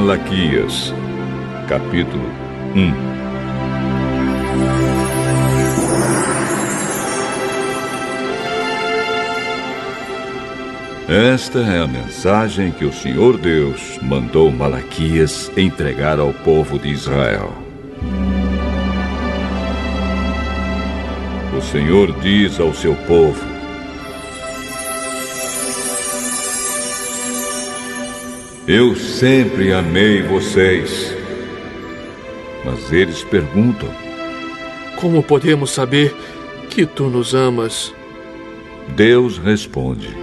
Malaquias, capítulo 1. Esta é a mensagem que o Senhor Deus mandou Malaquias entregar ao povo de Israel. O Senhor diz ao seu povo: eu sempre amei vocês. Mas eles perguntam: como podemos saber que tu nos amas? Deus responde: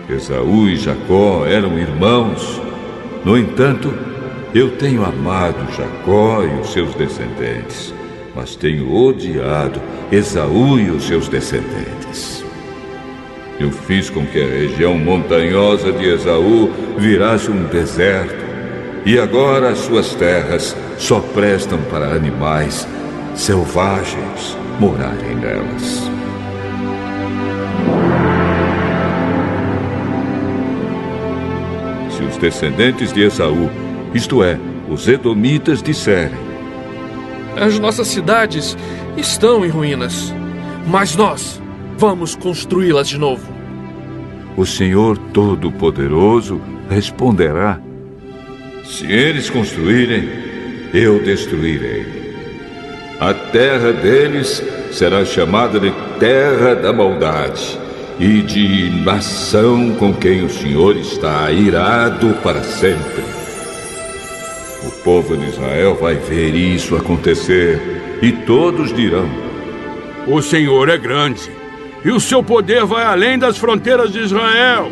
Esaú e Jacó eram irmãos. No entanto, eu tenho amado Jacó e os seus descendentes, mas tenho odiado Esaú e os seus descendentes. Eu fiz com que a região montanhosa de Esaú virasse um deserto, e agora as suas terras só prestam para animais selvagens morarem nelas. Se os descendentes de Esaú, isto é, os edomitas, disserem: as nossas cidades estão em ruínas, mas nós vamos construí-las de novo, o Senhor Todo-Poderoso responderá: se eles construírem, eu destruirei. A terra deles será chamada de terra da maldade e de nação com quem o Senhor está irado para sempre. O povo de Israel vai ver isso acontecer e todos dirão: o Senhor é grande e o seu poder vai além das fronteiras de Israel.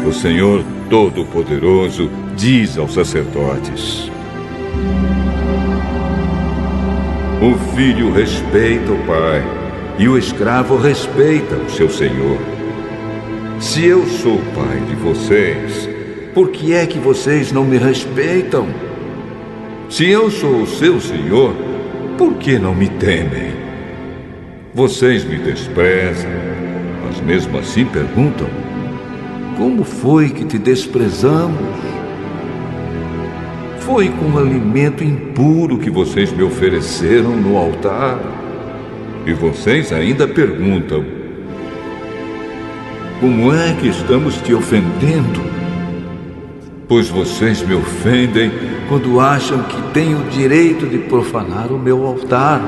O Senhor Todo-Poderoso diz aos sacerdotes: o filho respeita o pai e o escravo respeita o seu senhor. Se eu sou o pai de vocês, por que é que vocês não me respeitam? Se eu sou o seu senhor, por que não me temem? Vocês me desprezam, mas mesmo assim perguntam: como foi que te desprezamos? Foi com alimento impuro que vocês me ofereceram no altar. E vocês ainda perguntam: como é que estamos te ofendendo? Pois vocês me ofendem quando acham que têm o direito de profanar o meu altar.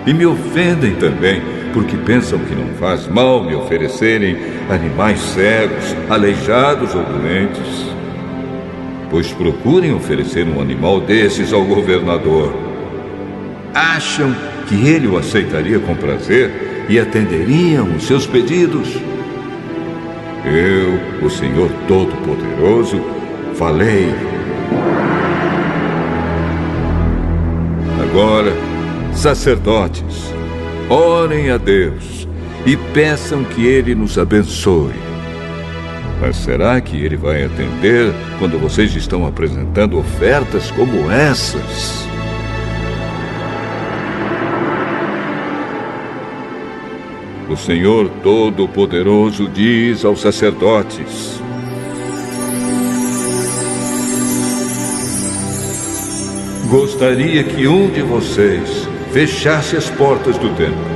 E me ofendem também porque pensam que não faz mal me oferecerem animais cegos, aleijados ou doentes. Pois procurem oferecer um animal desses ao governador. Acham que ele o aceitaria com prazer e atenderiam os seus pedidos? Eu, o Senhor Todo-Poderoso, falei. Agora, sacerdotes, orem a Deus e peçam que Ele nos abençoe. Mas será que Ele vai atender quando vocês estão apresentando ofertas como essas? O Senhor Todo-Poderoso diz aos sacerdotes: gostaria que um de vocês fechasse as portas do templo.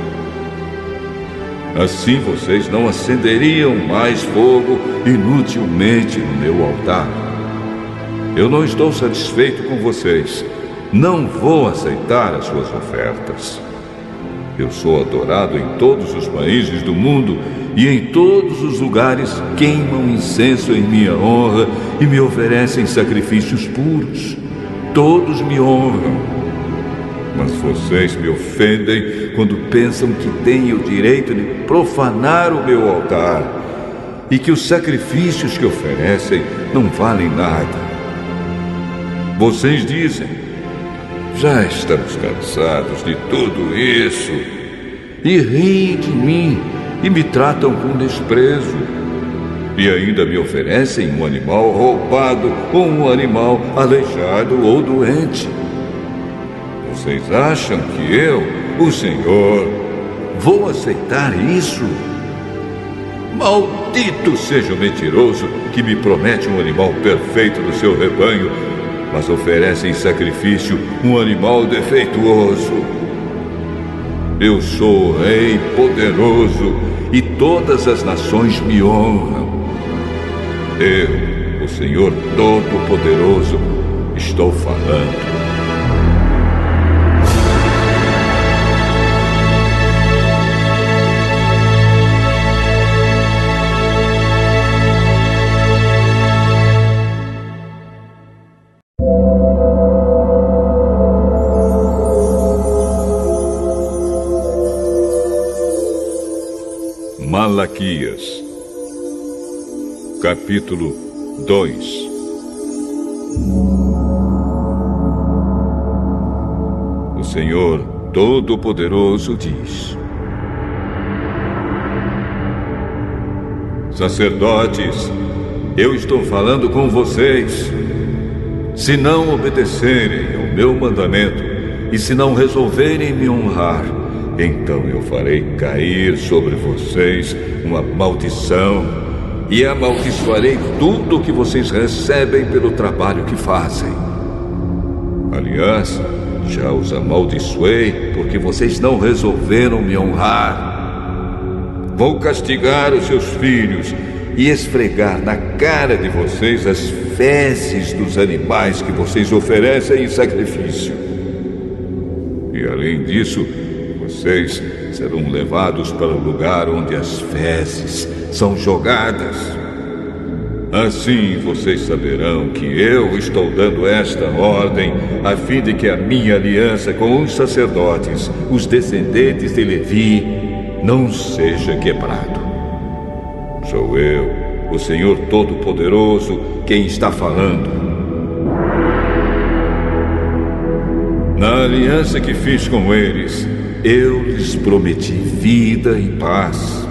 Assim vocês não acenderiam mais fogo inutilmente no meu altar. Eu não estou satisfeito com vocês. Não vou aceitar as suas ofertas. Eu sou adorado em todos os países do mundo e em todos os lugares queimam incenso em minha honra e me oferecem sacrifícios puros. Todos me honram. Mas vocês me ofendem quando pensam que têm o direito de profanar o meu altar e que os sacrifícios que oferecem não valem nada. Vocês dizem: já estamos cansados de tudo isso, e riem de mim e me tratam com desprezo. E ainda me oferecem um animal roubado ou um animal aleijado ou doente. Vocês acham que eu, o Senhor, vou aceitar isso? Maldito seja o mentiroso que me promete um animal perfeito do seu rebanho, mas oferece em sacrifício um animal defeituoso. Eu sou o Rei poderoso e todas as nações me honram. Eu, o Senhor Todo-Poderoso, estou falando. Malaquias, capítulo 2. O Senhor Todo-Poderoso diz: Sacerdotes, eu estou falando com vocês. Se não obedecerem ao meu mandamento e se não resolverem me honrar, então eu farei cair sobre vocês uma maldição e amaldiçoarei tudo o que vocês recebem pelo trabalho que fazem. Aliás, já os amaldiçoei porque vocês não resolveram me honrar. Vou castigar os seus filhos e esfregar na cara de vocês as fezes dos animais que vocês oferecem em sacrifício. E além disso, vocês serão levados para o lugar onde as fezes são jogadas. Assim vocês saberão que eu estou dando esta ordem a fim de que a minha aliança com os sacerdotes, os descendentes de Levi, não seja quebrado. Sou eu, o Senhor Todo-Poderoso, quem está falando. Na aliança que fiz com eles, eu lhes prometi vida e paz.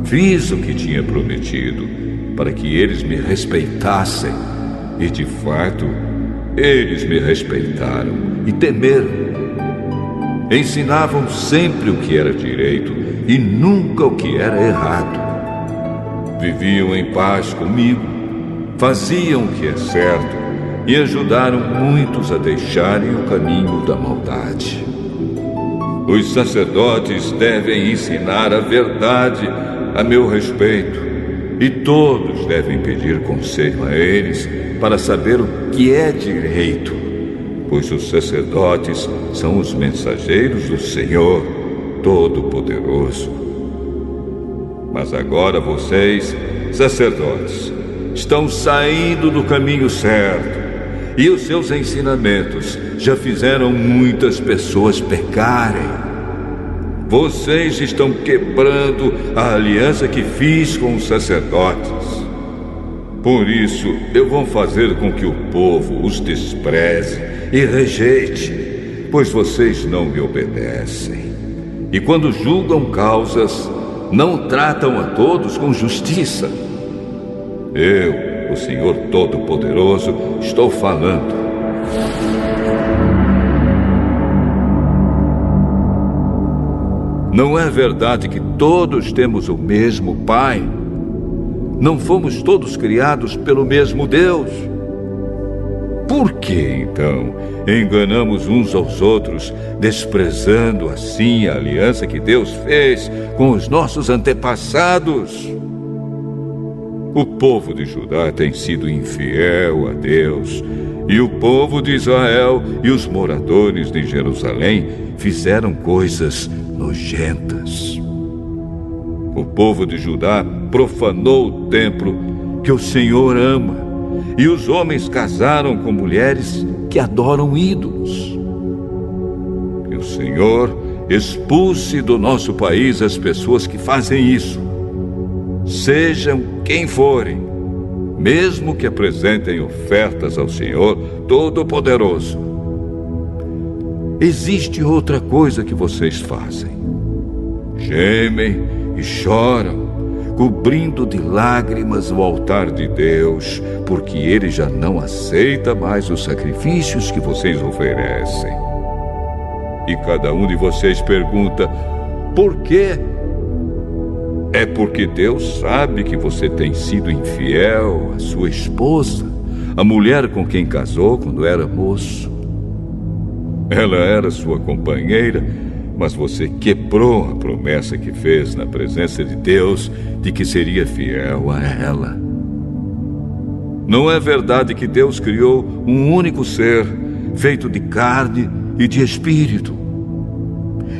Fiz o que tinha prometido, para que eles me respeitassem. E, de fato, eles me respeitaram e temeram. Ensinavam sempre o que era direito e nunca o que era errado. Viviam em paz comigo, faziam o que é certo e ajudaram muitos a deixarem o caminho da maldade. Os sacerdotes devem ensinar a verdade a meu respeito, e todos devem pedir conselho a eles para saber o que é direito, pois os sacerdotes são os mensageiros do Senhor Todo-Poderoso. Mas agora vocês, sacerdotes, estão saindo do caminho certo, e os seus ensinamentos já fizeram muitas pessoas pecarem. Vocês estão quebrando a aliança que fiz com os sacerdotes. Por isso, eu vou fazer com que o povo os despreze e rejeite, pois vocês não me obedecem. E quando julgam causas, não tratam a todos com justiça. Eu, o Senhor Todo-Poderoso, estou falando. Não é verdade que todos temos o mesmo Pai? Não fomos todos criados pelo mesmo Deus? Por que, então, enganamos uns aos outros, desprezando assim a aliança que Deus fez com os nossos antepassados? O povo de Judá tem sido infiel a Deus, e o povo de Israel e os moradores de Jerusalém fizeram coisas nojentas. O povo de Judá profanou o templo que o Senhor ama, e os homens casaram com mulheres que adoram ídolos. Que o Senhor expulse do nosso país as pessoas que fazem isso, sejam quem forem, mesmo que apresentem ofertas ao Senhor Todo-Poderoso. Existe outra coisa que vocês fazem. Gemem e choram, cobrindo de lágrimas o altar de Deus, porque Ele já não aceita mais os sacrifícios que vocês oferecem. E cada um de vocês pergunta: por quê? É porque Deus sabe que você tem sido infiel à sua esposa, a mulher com quem casou quando era moço. Ela era sua companheira, mas você quebrou a promessa que fez na presença de Deus de que seria fiel a ela. Não é verdade que Deus criou um único ser, feito de carne e de espírito?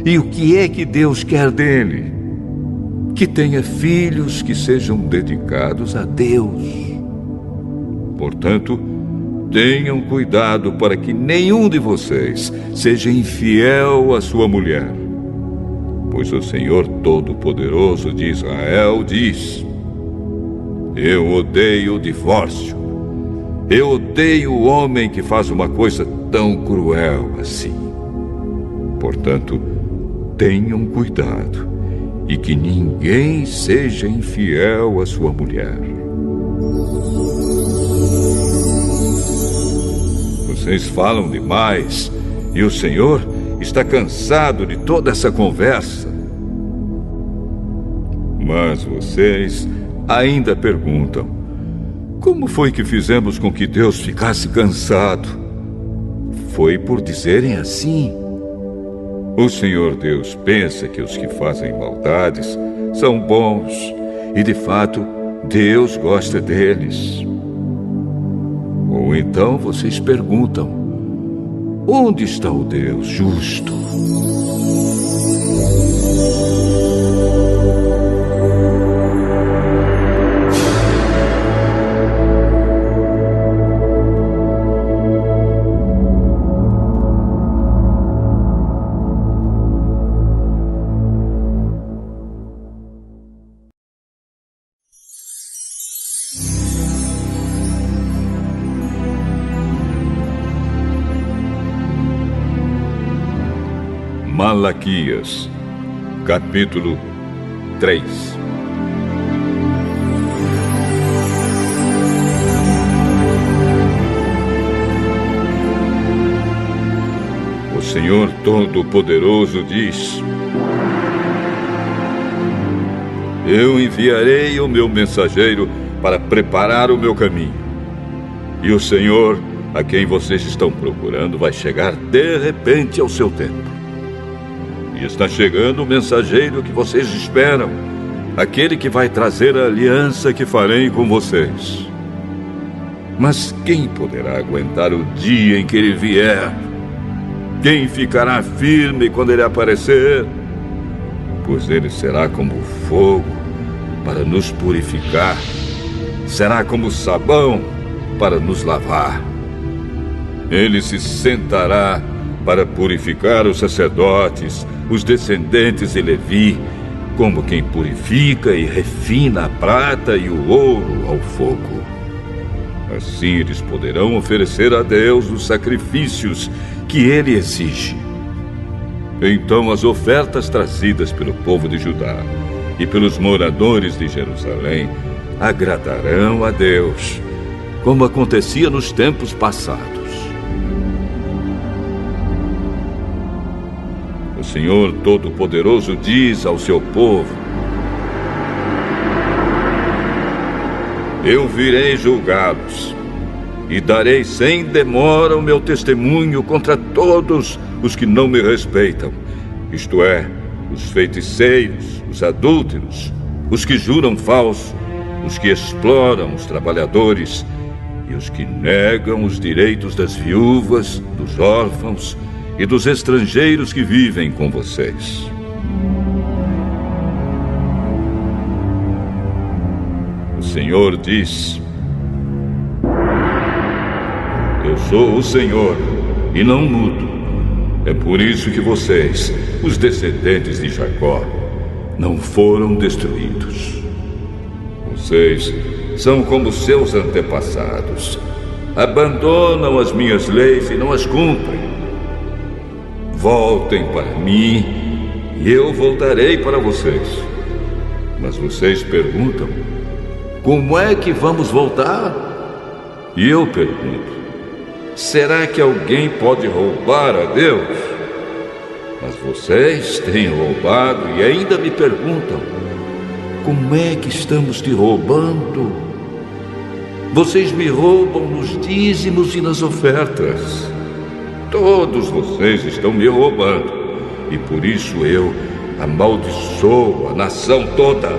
E o que é que Deus quer dele? Que tenha filhos que sejam dedicados a Deus. Portanto, tenham cuidado para que nenhum de vocês seja infiel à sua mulher. Pois o Senhor Todo-Poderoso de Israel diz: eu odeio o divórcio. Eu odeio o homem que faz uma coisa tão cruel assim. Portanto, tenham cuidado e que ninguém seja infiel à sua mulher. Vocês falam demais e o Senhor está cansado de toda essa conversa. Mas vocês ainda perguntam: como foi que fizemos com que Deus ficasse cansado? Foi por dizerem assim. O Senhor Deus pensa que os que fazem maldades são bons e, de fato, Deus gosta deles. Ou então vocês perguntam: onde está o Deus justo? Malaquias, capítulo 3. O Senhor Todo-Poderoso diz: eu enviarei o meu mensageiro para preparar o meu caminho. E o Senhor, a quem vocês estão procurando, vai chegar de repente ao seu tempo. E está chegando o mensageiro que vocês esperam, aquele que vai trazer a aliança que farei com vocês. Mas quem poderá aguentar o dia em que ele vier? Quem ficará firme quando ele aparecer? Pois ele será como fogo para nos purificar, será como sabão para nos lavar. Ele se sentará para purificar os sacerdotes, os descendentes de Levi, como quem purifica e refina a prata e o ouro ao fogo. Assim eles poderão oferecer a Deus os sacrifícios que ele exige. Então as ofertas trazidas pelo povo de Judá e pelos moradores de Jerusalém agradarão a Deus, como acontecia nos tempos passados. O Senhor Todo-Poderoso diz ao seu povo: eu virei julgá-los e darei sem demora o meu testemunho contra todos os que não me respeitam, isto é, os feiticeiros, os adúlteros, os que juram falso, os que exploram os trabalhadores e os que negam os direitos das viúvas, dos órfãos e dos estrangeiros que vivem com vocês. O Senhor diz: eu sou o Senhor e não mudo. É por isso que vocês, os descendentes de Jacó, não foram destruídos. Vocês são como seus antepassados. Abandonam as minhas leis e não as cumprem. Voltem para mim e eu voltarei para vocês. Mas vocês perguntam: como é que vamos voltar? E eu pergunto: será que alguém pode roubar a Deus? Mas vocês têm roubado e ainda me perguntam: como é que estamos te roubando? Vocês me roubam nos dízimos e nas ofertas. Todos vocês estão me roubando, e por isso eu amaldiçoo a nação toda.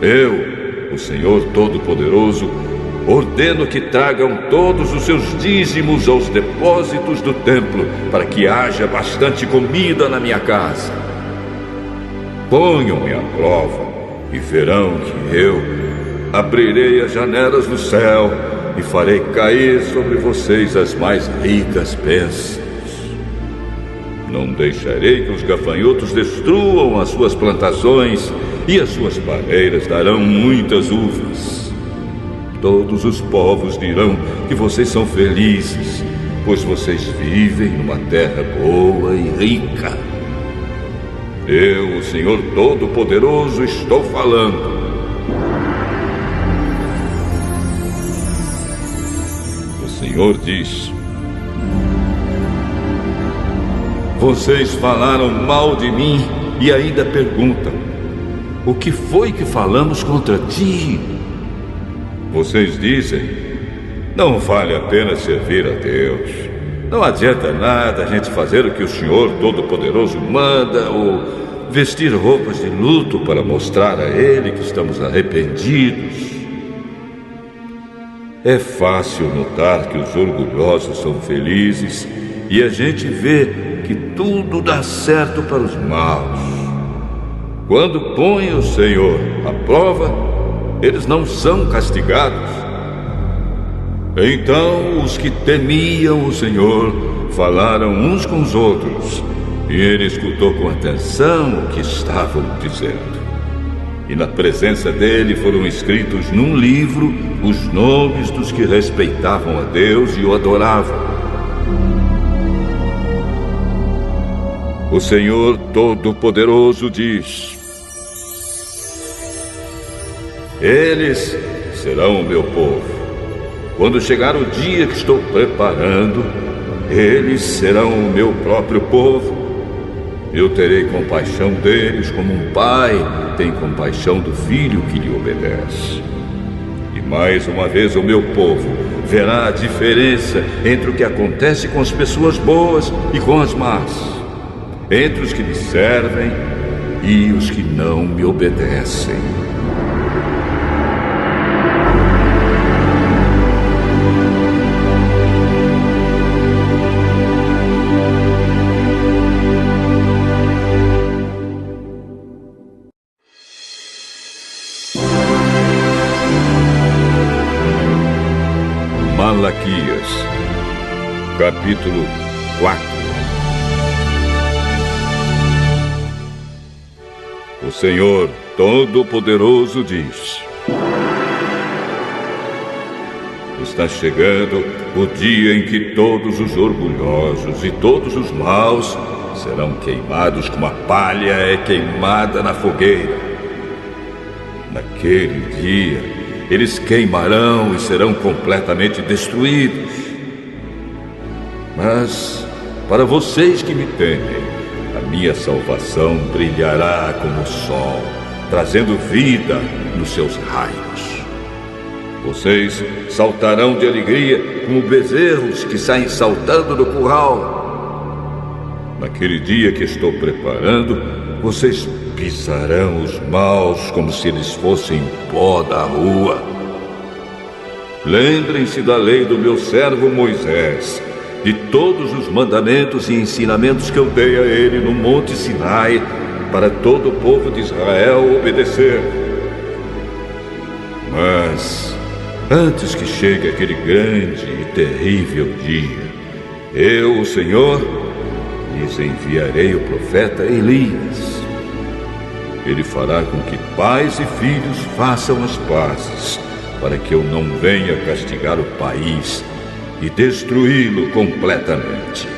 Eu, o Senhor Todo-Poderoso, ordeno que tragam todos os seus dízimos aos depósitos do templo, para que haja bastante comida na minha casa. Ponham-me à prova e verão que eu abrirei as janelas do céu e farei cair sobre vocês as mais ricas bênçãos. Não deixarei que os gafanhotos destruam as suas plantações, e as suas pareiras darão muitas uvas. Todos os povos dirão que vocês são felizes, pois vocês vivem numa terra boa e rica. Eu, o Senhor Todo-Poderoso, estou falando. O Senhor diz: vocês falaram mal de mim e ainda perguntam: o que foi que falamos contra ti? Vocês dizem: não vale a pena servir a Deus. Não adianta nada a gente fazer o que o Senhor Todo-Poderoso manda, ou vestir roupas de luto para mostrar a Ele que estamos arrependidos. É fácil notar que os orgulhosos são felizes e a gente vê que tudo dá certo para os maus. Quando põem o Senhor à prova, eles não são castigados. Então os que temiam o Senhor falaram uns com os outros, e ele escutou com atenção o que estavam dizendo. E na presença dele foram escritos num livro os nomes dos que respeitavam a Deus e o adoravam. O Senhor Todo-Poderoso diz: eles serão o meu povo. Quando chegar o dia que estou preparando, eles serão o meu próprio povo. Eu terei compaixão deles como um pai tem compaixão do filho que lhe obedece. E mais uma vez o meu povo verá a diferença entre o que acontece com as pessoas boas e com as más, entre os que me servem e os que não me obedecem. Malaquias, capítulo 4. O Senhor Todo-Poderoso diz: está chegando o dia em que todos os orgulhosos e todos os maus serão queimados como a palha é queimada na fogueira. Naquele dia, eles queimarão e serão completamente destruídos. Mas, para vocês que me temem, a minha salvação brilhará como o sol, trazendo vida nos seus raios. Vocês saltarão de alegria como bezerros que saem saltando do curral. Naquele dia que estou preparando, vocês pisarão os maus como se eles fossem pó da rua. Lembrem-se da lei do meu servo Moisés, de todos os mandamentos e ensinamentos que eu dei a ele no Monte Sinai, para todo o povo de Israel obedecer. Mas, antes que chegue aquele grande e terrível dia, eu, o Senhor, lhes enviarei o profeta Elias. Ele fará com que pais e filhos façam as pazes, para que eu não venha castigar o país e destruí-lo completamente.